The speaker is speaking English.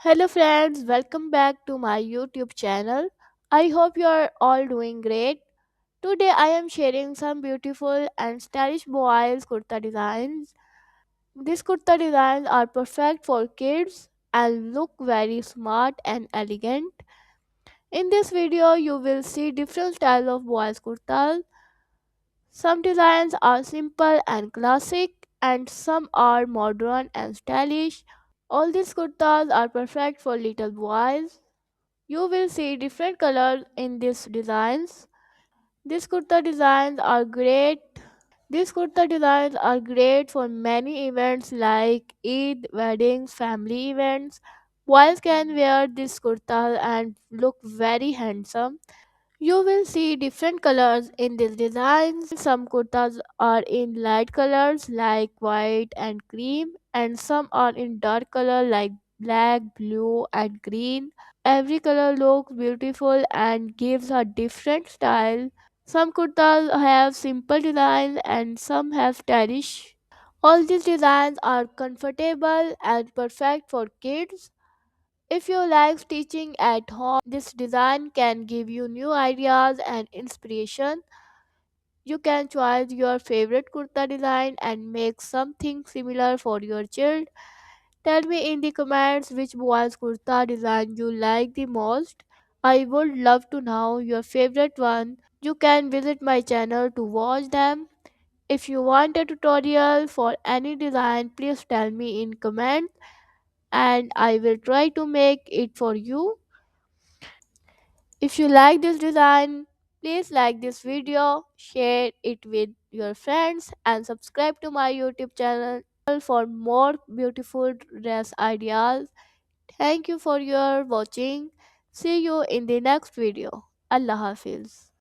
Hello friends, welcome back to my YouTube channel. I hope you are all doing great. Today I am sharing some beautiful and stylish boys kurta designs. These kurta designs are perfect for kids and look very smart and elegant. In this video you will see different styles of boys kurtas. Some designs are simple and classic and some are modern and stylish. All these kurtas are perfect for little boys. You will see different colors in these designs. These kurta designs are great. These kurta designs are great for many events like Eid, weddings, family events. Boys can wear this kurta and look very handsome. You will see different colors in these designs. Some kurtas are in light colors like white and cream, and some are in dark color like black, blue, and green. Every color looks beautiful and gives a different style. Some kurtas have simple designs and some have stylish. All these designs are comfortable and perfect for kids. If you like stitching at home, this design can give you new ideas and inspiration. You can choose your favorite kurta design and make something similar for your child. Tell me in the comments which boys kurta design you like the most. I would love to know your favorite one. You can visit my channel to watch them. If you want a tutorial for any design, please tell me in comments and I will try to make it for you. If you like this design, please like this video, share it with your friends and subscribe to my YouTube channel for more beautiful dress ideas. Thank you for your watching. See you in the next video. Allah Hafiz.